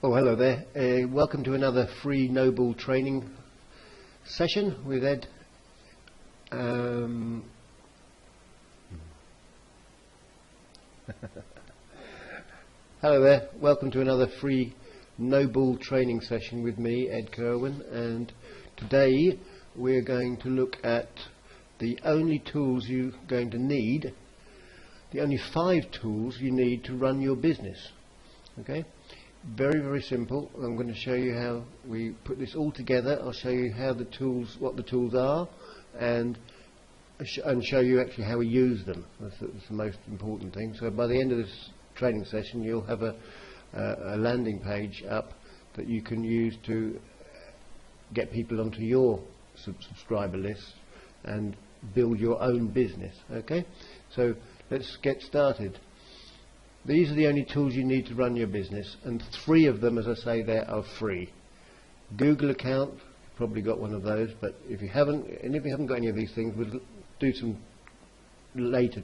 Oh, hello there. Welcome to another free Noble training session with Ed. Hello there. Welcome to another free Noble training session with me, Ed Kirwan, and today we're going to look at the only tools you're going to need, the only 5 tools you need to run your business. Okay? Very, very simple. I'm going to show you how we put this all together. I'll show you how the tools, what the tools are, and show you actually how we use them. That's the most important thing. So by the end of this training session, you'll have a landing page up that you can use to get people onto your subscriber list and build your own business. Okay? So let's get started. These are the only tools you need to run your business, and 3 of them, as I say, there are free. Google account, you've probably got one of those, but if you haven't, and if you haven't got any of these things, we'll do some later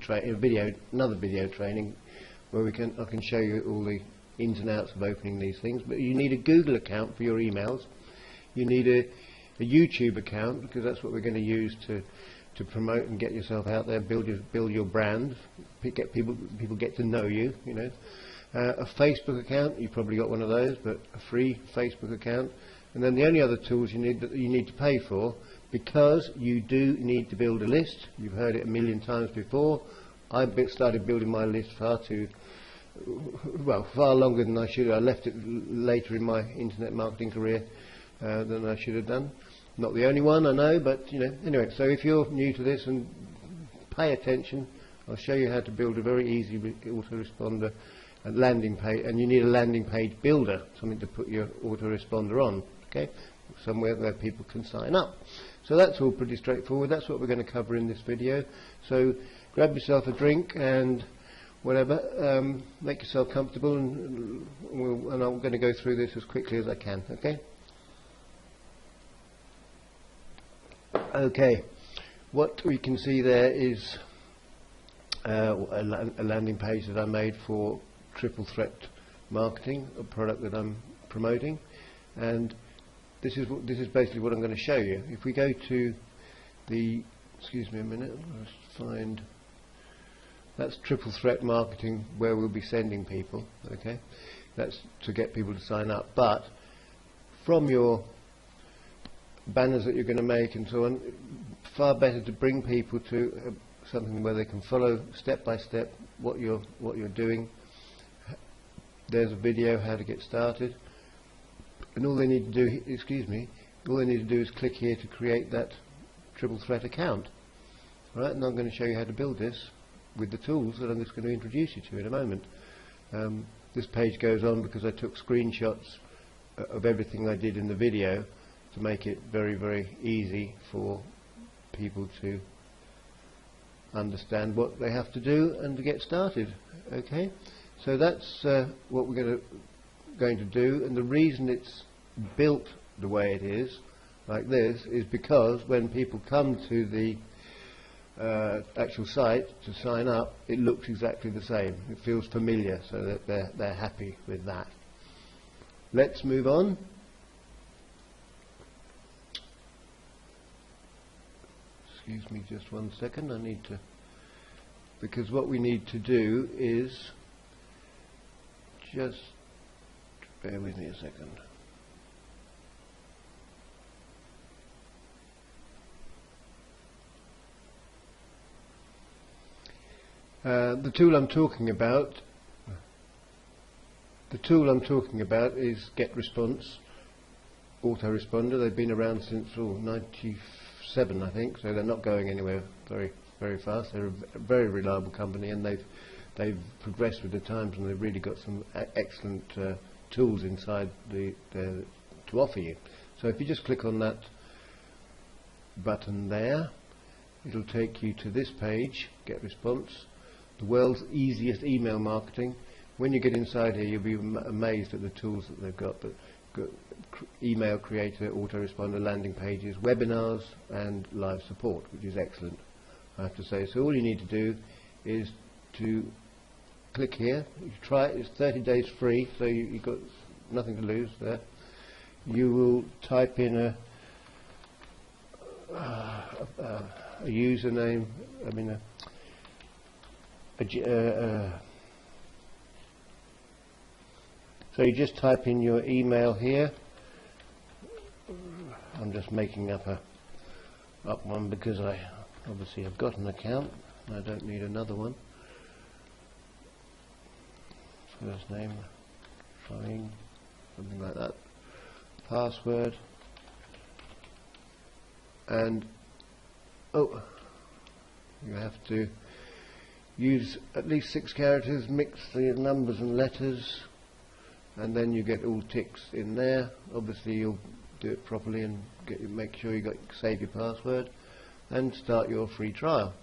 another video training where I can show you all the ins and outs of opening these things. But you need a Google account for your emails. You need a YouTube account, because that's what we're going to use to promote and get yourself out there, build your brand, get people get to know you. You know, a Facebook account, you've probably got one of those, but a free Facebook account. And then the only other tools you need to pay for, because you do need to build a list. You've heard it a million times before. I started building my list far longer than I should. I left it later in my internet marketing career than I should have done. Not the only one, I know, but you know. Anyway, so if you're new to this, and pay attention, I'll show you how to build a very easy autoresponder landing page, and you need a landing page builder, something to put your autoresponder on. Okay, somewhere where people can sign up. So that's all pretty straightforward. That's what we're going to cover in this video. So grab yourself a drink and whatever, make yourself comfortable, and I'm going to go through this as quickly as I can. Okay. Okay, what we can see there is a landing page that I made for triple threat marketing, a product that I'm promoting, and this is basically what I'm going to show you. If we go to the, excuse me a minute, let's find, that's triple threat marketing, where we'll be sending people. Okay, that's to get people to sign up, but from your banners that you're going to make and so on, far better to bring people to something where they can follow step by step what you're doing. There's a video how to get started, and all they need to do, all they need to do is click here to create that triple threat account. Right, and I'm going to show you how to build this with the tools that I'm just going to introduce you to in a moment. This page goes on because I took screenshots of everything I did in the video to make it very, very easy for people to understand what they have to do and to get started. Okay, so that's what we're going to do, and the reason it's built the way it is, like this, is because when people come to the actual site to sign up, it looks exactly the same. It feels familiar, so that they're happy with that. Let's move on. Excuse me just 1 second, I need to, because what we need to do is, just bear with me a second. The tool I'm talking about is GetResponse autoresponder. They've been around since 97, I think, so they're not going anywhere very, very fast. They're a very reliable company, and they've progressed with the times, and they've really got some excellent tools inside to offer you. So if you just click on that button there, it'll take you to this page, GetResponse, the world's easiest email marketing. When you get inside here, you'll be amazed at the tools that they've got. But email creator, autoresponder, landing pages, webinars, and live support, which is excellent, I have to say. So all you need to do is to click here. You try it. It's 30 days free, so you've got nothing to lose there. You will type in a username, I mean so you just type in your email here. I'm just making up one because I obviously have got an account and I don't need another one. First name, fine, something like that. Password, and you have to use at least 6 characters, mix the numbers and letters, and then you get all ticks in there. Obviously you'll do it properly and make sure you save your password and start your free trial.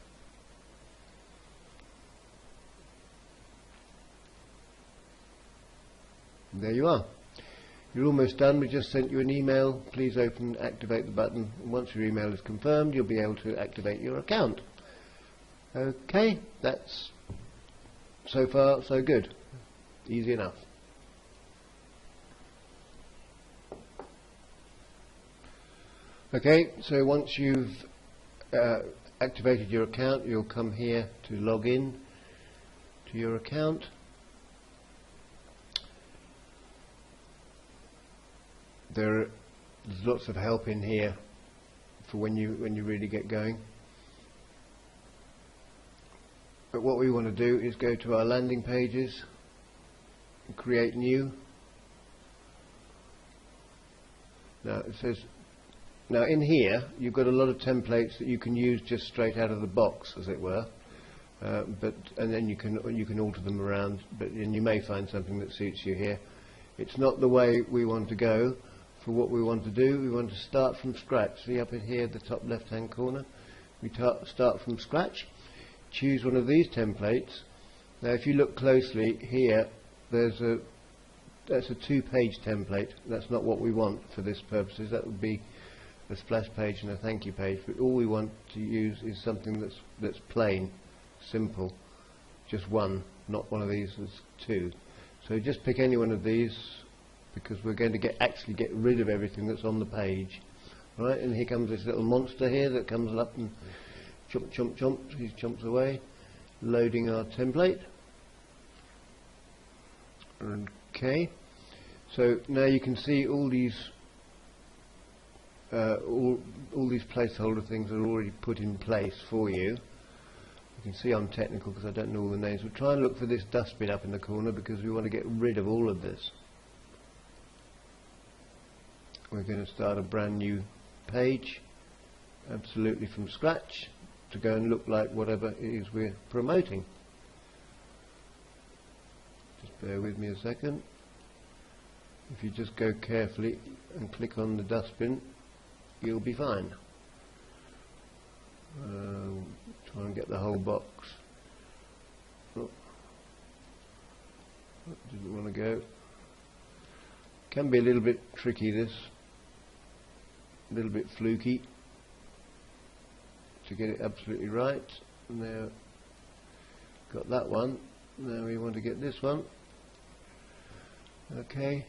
And there you are. You're almost done. We just sent you an email. Please open, activate the button, and once your email is confirmed you'll be able to activate your account. Okay, that's so far so good. Easy enough. Okay, so once you've activated your account, you'll come here to log in to your account. There's lots of help in here for when you really get going. But what we want to do is go to our landing pages and create new. Now it says, now in here you've got a lot of templates that you can use just straight out of the box, as it were. And then you can alter them around, and you may find something that suits you here. It's not the way we want to go. For what we want to do, we want to start from scratch. See up in here, the top left hand corner, we start from scratch. Choose one of these templates. Now if you look closely here, that's a 2-page template. That's not what we want for this purposes. That would be a splash page and a thank you page, but all we want to use is something that's plain, simple, just one, not one of these that's 2. So just pick any one of these, because we're going to actually get rid of everything that's on the page. Right, and here comes this little monster here that comes up and chomp chomp chomp, he chomps away, loading our template. Okay, so now you can see all these placeholder things are already put in place for you. You can see I'm technical because I don't know all the names. We'll try and look for this dustbin up in the corner because we want to get rid of all of this. We're going to start a brand new page, absolutely from scratch, to go and look like whatever it is we're promoting. Just bear with me a second. If you just go carefully and click on the dustbin, you'll be fine. Try and get the whole box. Oh, didn't want to go. Can be a little bit tricky, this. A little bit fluky to get it absolutely right. Now got that one. Now we want to get this one. Okay,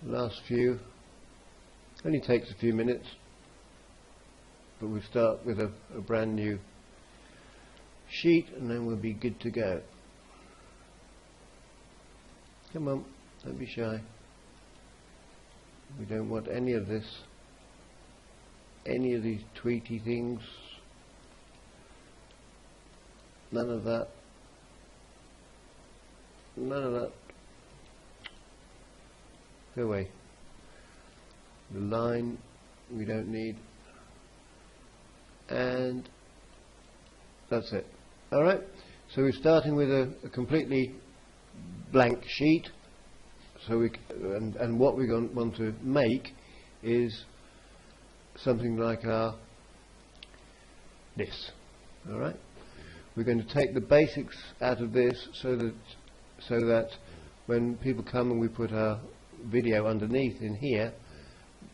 last few. Only takes a few minutes, but we'll start with a brand new sheet and then we'll be good to go. Come on, don't be shy. We don't want any of this, any of these tweety things, none of that, none of that. Go away. The line we don't need, and that's it. Alright, so we're starting with a completely blank sheet. So and what we're going to want to make is something like this. All right, we're going to take the basics out of this so that when people come and we put our video underneath in here,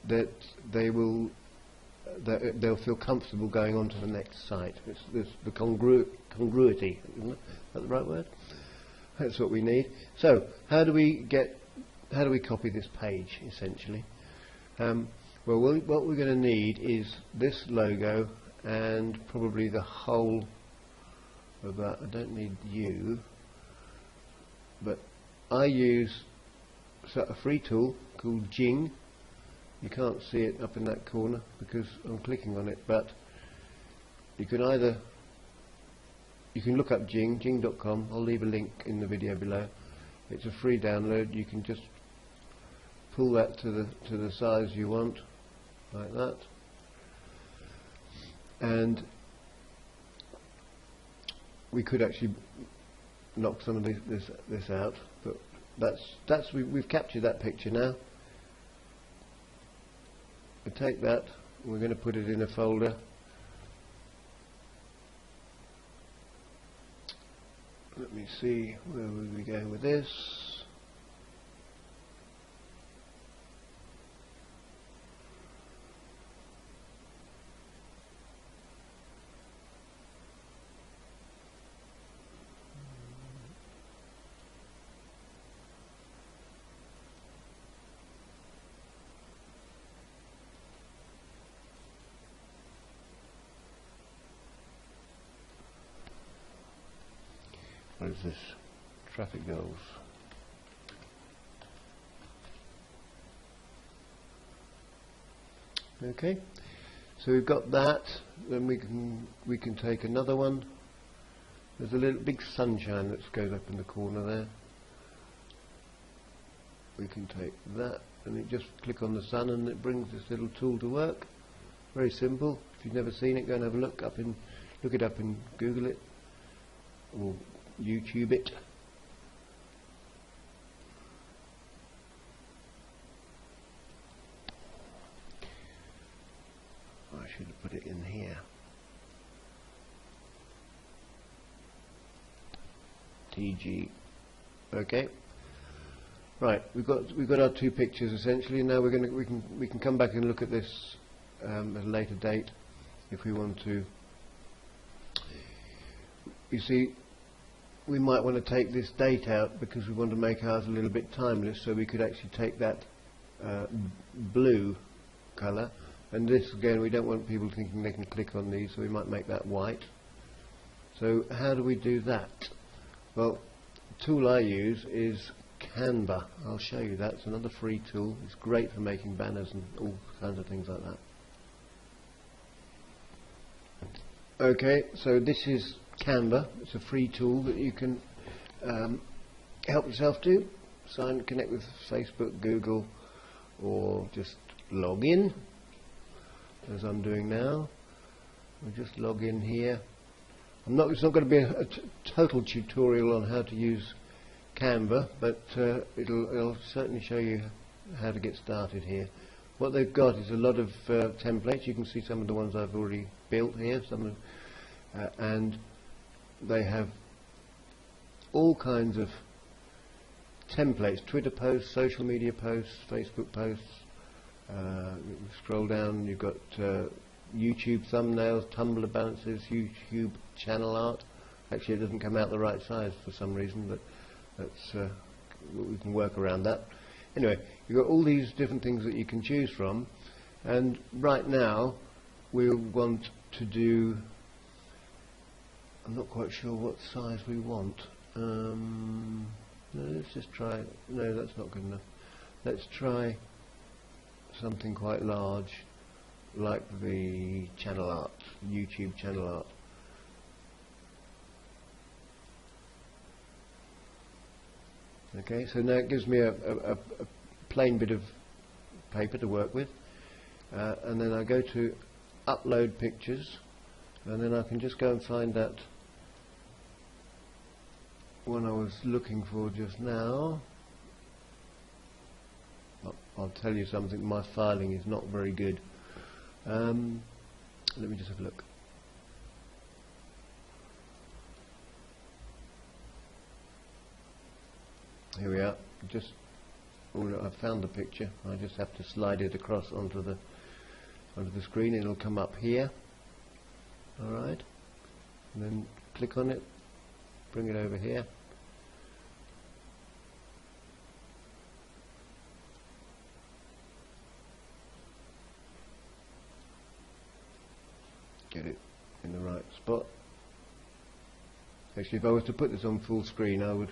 that they'll feel comfortable going on to the next site. It's the congruity, isn't it? Is that the right word? That's what we need. So how do we get how do we copy this page essentially? Well, what we're going to need is this logo and probably the whole of that. I don't need you, but I use a free tool called Jing. You can't see it up in that corner because I'm clicking on it, but you can look up Jing, jing.com. I'll leave a link in the video below. It's a free download. You can just pull that to the size you want, like that, and we could actually knock some of this out, but we've captured that picture now. We take that, we're going to put it in a folder. Let me see, where will we go with this? What is this? Traffic goals. Okay, so we've got that. Then we can take another one. There's a little big sunshine that goes up in the corner there. We can take that, and you just click on the sun, and it brings this little tool to work. Very simple. If you've never seen it, go and have a look it up and Google it, or YouTube it. I should have put it in here. TG. Okay. Right. We've got our two pictures essentially. Now we can come back and look at this at a later date if we want to. You see, we might want to take this date out because we want to make ours a little bit timeless, so we could actually take that blue colour, and this again, we don't want people thinking they can click on these, so we might make that white. So how do we do that? Well, the tool I use is Canva. I'll show you that. It's another free tool. It's great for making banners and all kinds of things like that. Okay, so this is Canva. It's a free tool that you can help yourself do. Connect with Facebook, Google, or just log in, as I'm doing now. We'll just log in here. It's not going to be a total tutorial on how to use Canva, but it'll certainly show you how to get started here. What they've got is a lot of templates. You can see some of the ones I've already built here, and they have all kinds of templates: Twitter posts, social media posts, Facebook posts. Scroll down, you've got YouTube thumbnails, Tumblr balances, YouTube channel art. Actually, it doesn't come out the right size for some reason, but that's we can work around that. Anyway, you've got all these different things that you can choose from, and right now we'll want to do, I'm not quite sure what size we want. No, let's just try, no, that's not good enough. Let's try something quite large, like the channel art, YouTube channel art. Okay, so now it gives me a plain bit of paper to work with, and then I go to upload pictures, and then I can just go and find that one I was looking for just now. I'll tell you something, my filing is not very good. Let me just have a look. Here we are. I've found the picture. I just have to slide it across onto the screen. It'll come up here. All right. And then click on it. Bring it over here. get it in the right spot. Actually, if I was to put this on full screen, I would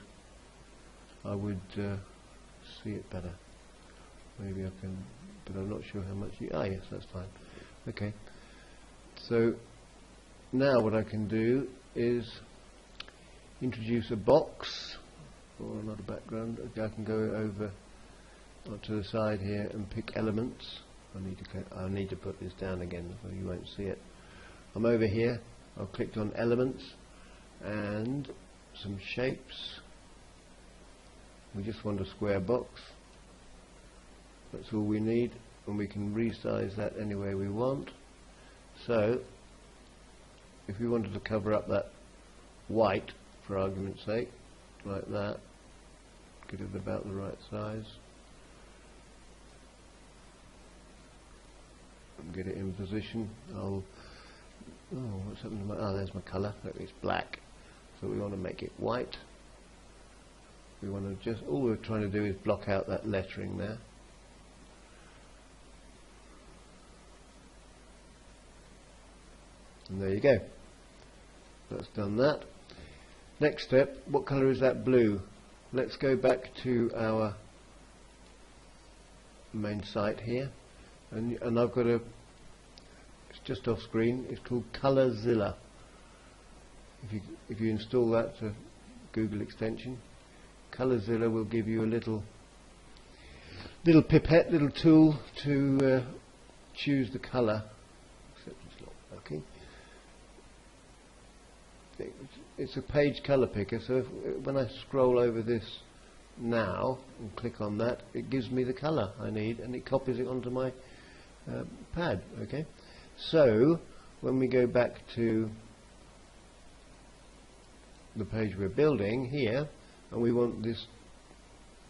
see it better. Maybe I can, but I'm not sure how much. Yes, that's fine. Okay. So now what I can do is introduce a box or another background. Okay, I can go over to the side here and pick elements. I need to put this down again so you won't see it. I'm over here. I've clicked on elements and some shapes. We just want a square box. That's all we need, and we can resize that any way we want. So if we wanted to cover up that white, for argument's sake, like that, get it about the right size and get it in position. What's happened to my, there's my colour. Look, it's black, so we want to make it white. We want to just, all we're trying to do is block out that lettering there. And there you go. That's done that. Next step, what colour is that blue? Let's go back to our main site here, and I've got a, it's just off screen, it's called Colorzilla. If you install that to Google extension, Colorzilla will give you a little pipette, little tool to choose the colour. Except it's not working. It's a page colour picker, so when I scroll over this now and click on that, it gives me the colour I need and it copies it onto my pad. Okay, so when we go back to the page we're building here, and we want this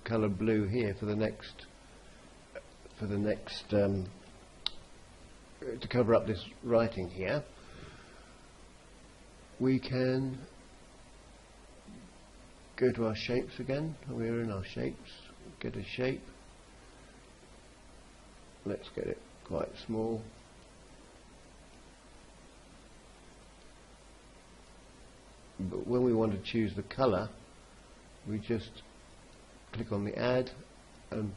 colour blue here for the next to cover up this writing here, we can go to our shapes again. We're in our shapes, get a shape, let's get it quite small. But when we want to choose the colour, we just click on the add and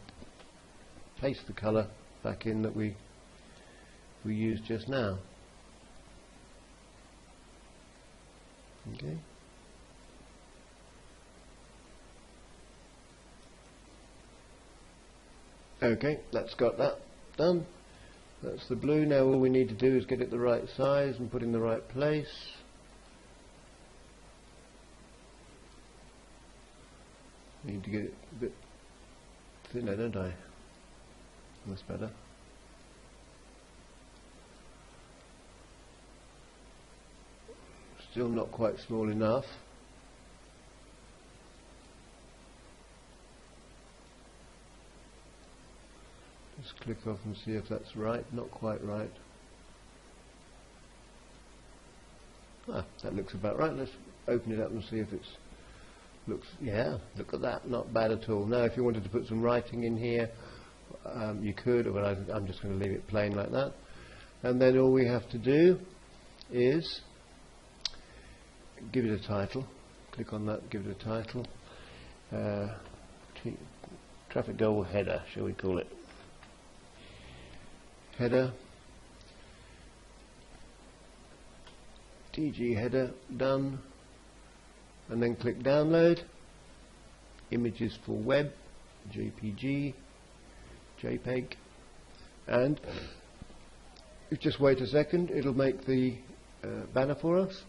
paste the colour back in that we used just now. Okay. Okay, that's got that done. That's the blue. Now all we need to do is get it the right size and put in the right place. Need to get it a bit thinner, don't I? That's better. Still not quite small enough. Just click off and see if that's right. Not quite right. That looks about right. Let's open it up and see if it's yeah, look at that, not bad at all. Now if you wanted to put some writing in here, you could, but I'm just going to leave it plain like that. And then all we have to do is give it a title. Click on that, give it a title. Traffic goal header, shall we call it? Header. TG header, done. And then click download. Images for web, JPG, JPEG, and you just wait a second, it'll make the banner for us,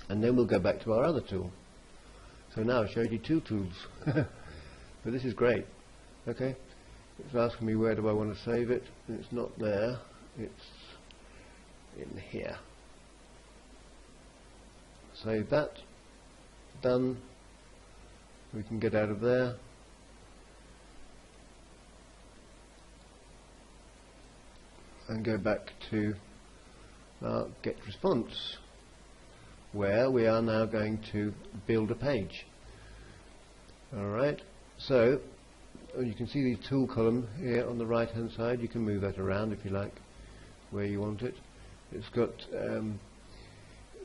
and then we'll go back to our other tool. So now I showed you two tools, but this is great. Okay, it's asking me where do I want to save it, and it's not there, it's in here. Save that, done. We can get out of there. And go back to our get response, where we are now going to build a page. Alright, so you can see the tool column here on the right hand side. You can move that around if you like, where you want it. It's got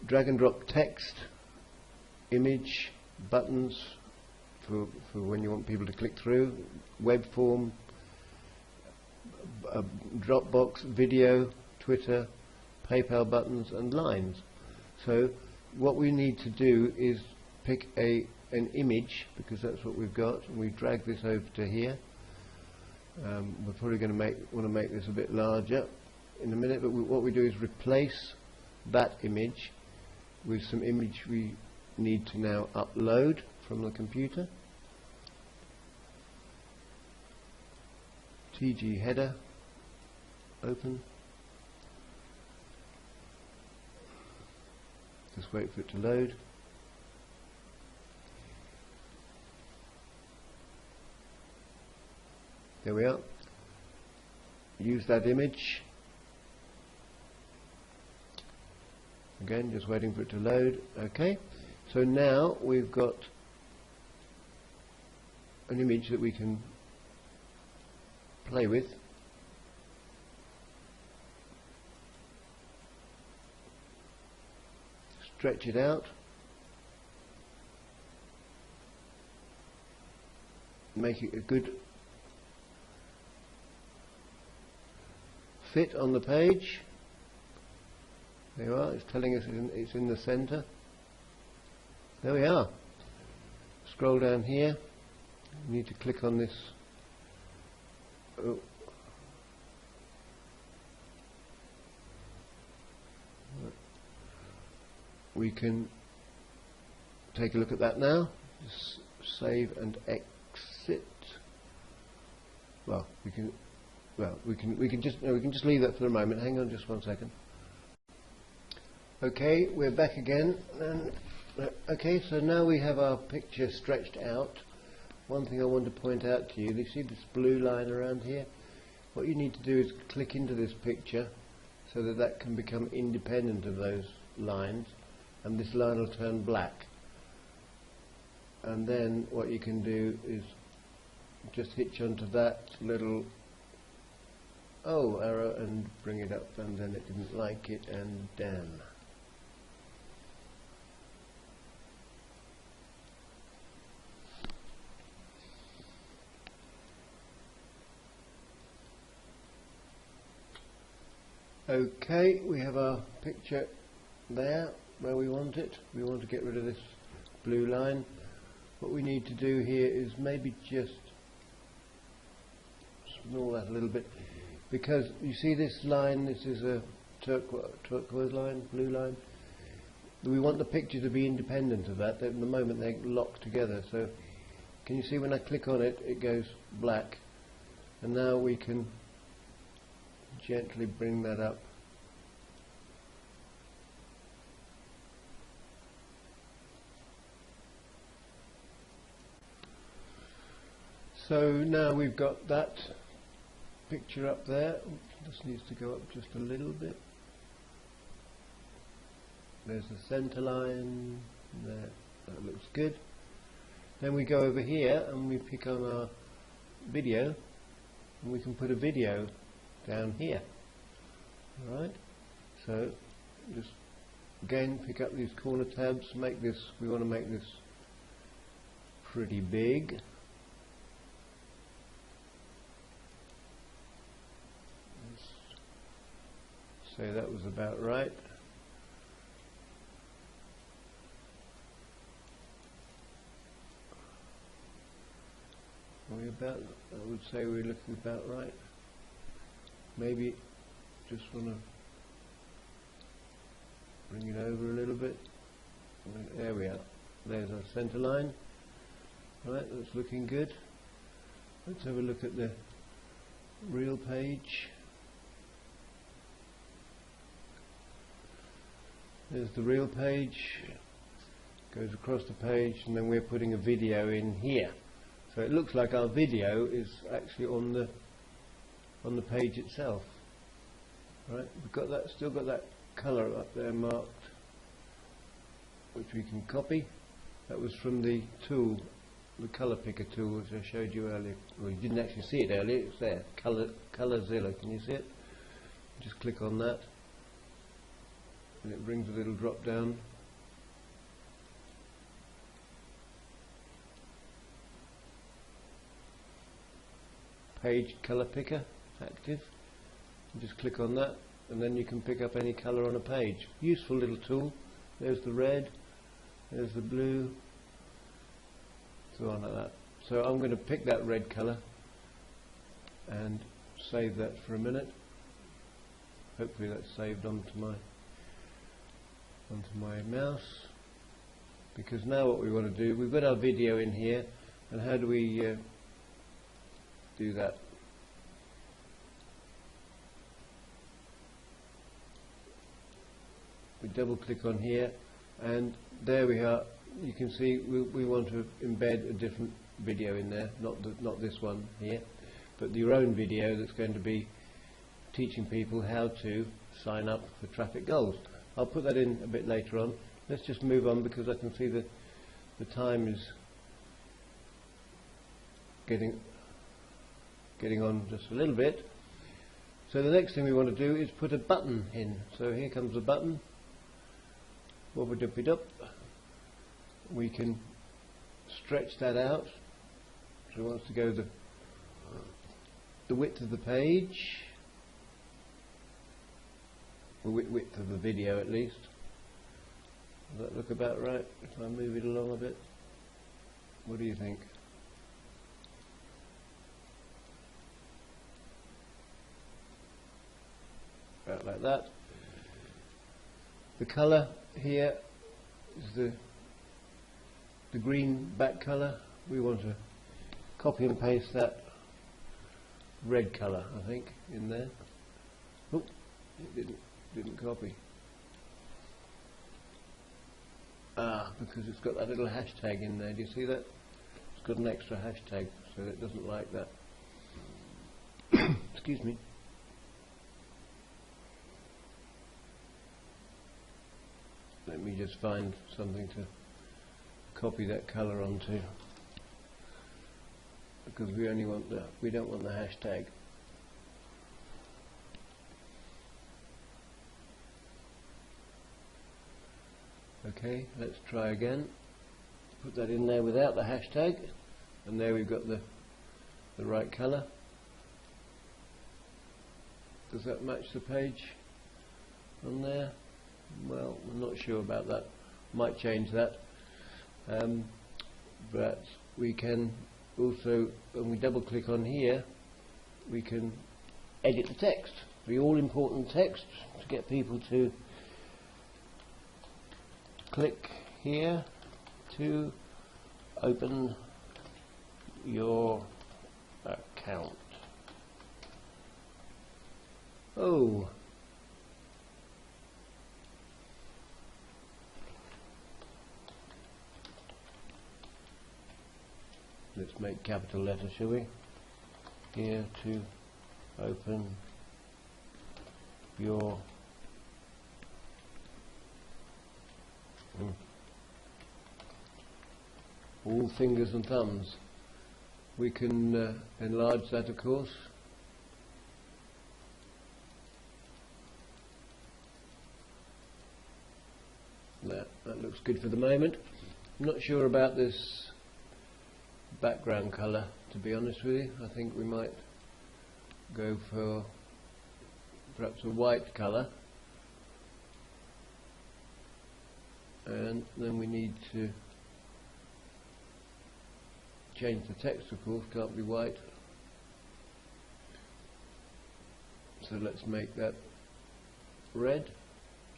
drag and drop text, image, buttons for when you want people to click through, web form, Dropbox, video, Twitter, PayPal buttons and lines. So what we need to do is pick an image, because that's what we've got, and we drag this over to here. We're probably going to want to make this a bit larger in a minute, but what we do is replace that image with some image we need to now upload from the computer. TG header, open. Just wait for it to load. There we are. Use that image. Again, just waiting for it to load. Okay. So now we've got an image that we can play with. Stretch it out. Make it a good fit on the page. There you are, it's telling us it's in the center. There we are. Scroll down here. You need to click on this. Oh. We can take a look at that now. Just save and exit. Well, we can just leave that for a moment. Hang on just one second. Okay, we're back again. Okay, so now we have our picture stretched out. One thing I want to point out to you see this blue line around here? What you need to do is click into this picture so that can become independent of those lines, and this line will turn black. And then what you can do is just hitch onto that little arrow and bring it up, and then it didn't like it, and down. Okay, we have our picture there where we want it. We want to get rid of this blue line. What we need to do here is maybe just small that a little bit, because you see this line, this is a turquoise line, blue line. We want the picture to be independent of that. At the moment they're locked together. So can you see when I click on it, it goes black, and now we can gently bring that up. So now we've got that picture up there. This needs to go up just a little bit. There's the center line there. That looks good. Then we go over here and we pick on our video, and we can put a video down here. Alright, so just again pick up these corner tabs, make this, we want to make this pretty big. Let's say that was about right. Are we about, I would say we're looking about right. Maybe just want to bring it over a little bit. There we are. There's our center line. Right, that's looking good. Let's have a look at the real page. There's the real page. Goes across the page, and then we're putting a video in here. So it looks like our video is actually on the page itself. Right, we've got that, still got that colour up there marked, which we can copy. That was from the tool, the colour picker tool, which I showed you earlier. Well, you didn't actually see it earlier, it's there. Colorzilla, can you see it? Just click on that. and it brings a little drop down. Page colour picker active. You just click on that and then you can pick up any colour on a page. Useful little tool. There's the red, there's the blue, so on like that. So I'm going to pick that red colour and save that for a minute. Hopefully that's saved onto my mouse, because now what we want to do, we've got our video in here, and how do we do that? We double click on here and there we are. You can see we want to embed a different video in there, not this one here, but your own video that's going to be teaching people how to sign up for traffic goals. I'll put that in a bit later on. Let's just move on because I can see the time is getting on just a little bit. So the next thing we want to do is put a button in. So here comes the button. Wobba-duppy-dup. We can stretch that out. So it wants to go the width of the page, or width of the video at least. Does that look about right if I move it along a bit? What do you think? About like that. The colour here is the green back colour. We want to copy and paste that red colour, I think, in there. Oh, it didn't copy. Because it's got that little hashtag in there. Do you see that? It's got an extra hashtag, so it doesn't like that. Excuse me. Let me just find something to copy that colour onto, because we only want we don't want the hashtag. Okay, let's try again. Put that in there without the hashtag, and there we've got the right colour. Does that match the page on there? Well, I'm not sure about that. Might change that. But we can also, when we double click on here, we can edit the text. The all important text to get people to click here to open your account. Oh. Let's make capital letters, shall we? Here to open your all fingers and thumbs. We can enlarge that, of course. That looks good for the moment. I'm not sure about this background colour, to be honest with you. I think we might go for perhaps a white colour, and then we need to change the text, of course, can't be white. So let's make that red,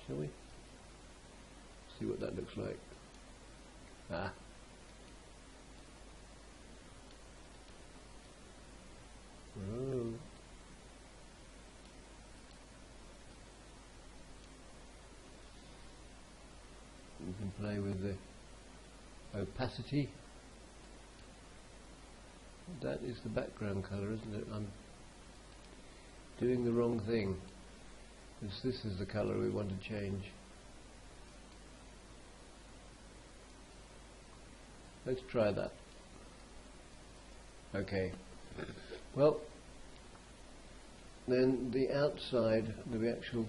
shall we? See what that looks like. Ah. Oh. You can play with the opacity. That is the background colour, isn't it? I'm doing the wrong thing. This is the colour we want to change. Let's try that. Okay. Well, then the outside, the actual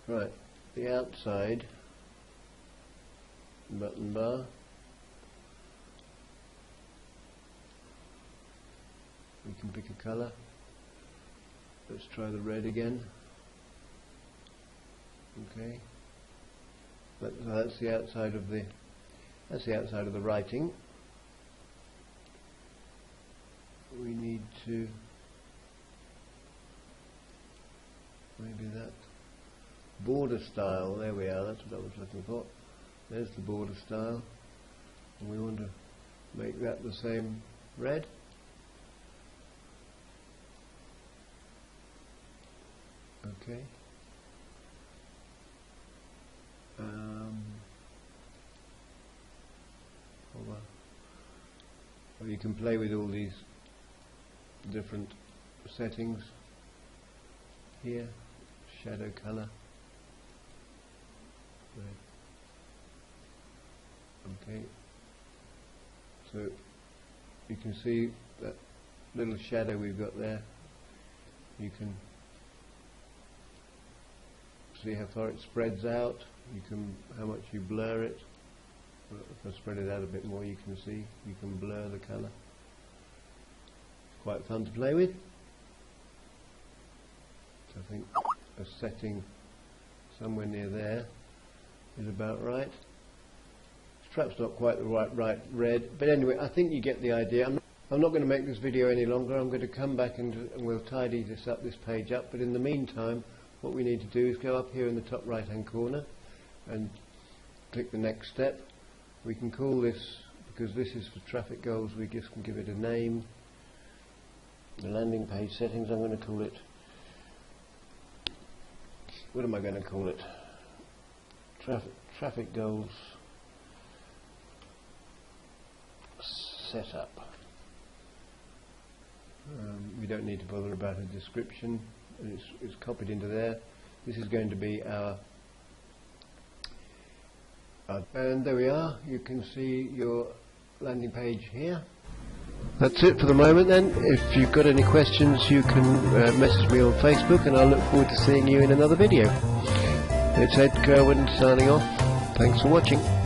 Right, the outside button bar. We can pick a colour. Let's try the red again. Okay. That's the outside of the writing. We need to maybe that border style. There we are. That's what I was looking for. There's the border style, and we want to make that the same red. Okay. Hold on. Well, you can play with all these different settings here. Shadow color. Red. Okay. So you can see that little shadow we've got there. You can see how far it spreads out. You can how much you blur it. If I spread it out a bit more, you can see you can blur the colour. It's quite fun to play with. So I think a setting somewhere near there is about right. It's perhaps not quite the right red, but anyway, I think you get the idea. I'm not going to make this video any longer. I'm going to come back and we'll tidy this page up. But in the meantime, what we need to do is go up here in the top right hand corner and click the next step. We can call this, because this is for traffic goals, we just can give it a name. The landing page settings, I'm going to call it, what am I going to call it? Traffic goals setup. We don't need to bother about a description. It's copied into there. This is going to be our and there we are. You can see your landing page here. That's it for the moment then. If you've got any questions, you can message me on Facebook, and I look forward to seeing you in another video. It's Ed Kirwan signing off. Thanks for watching.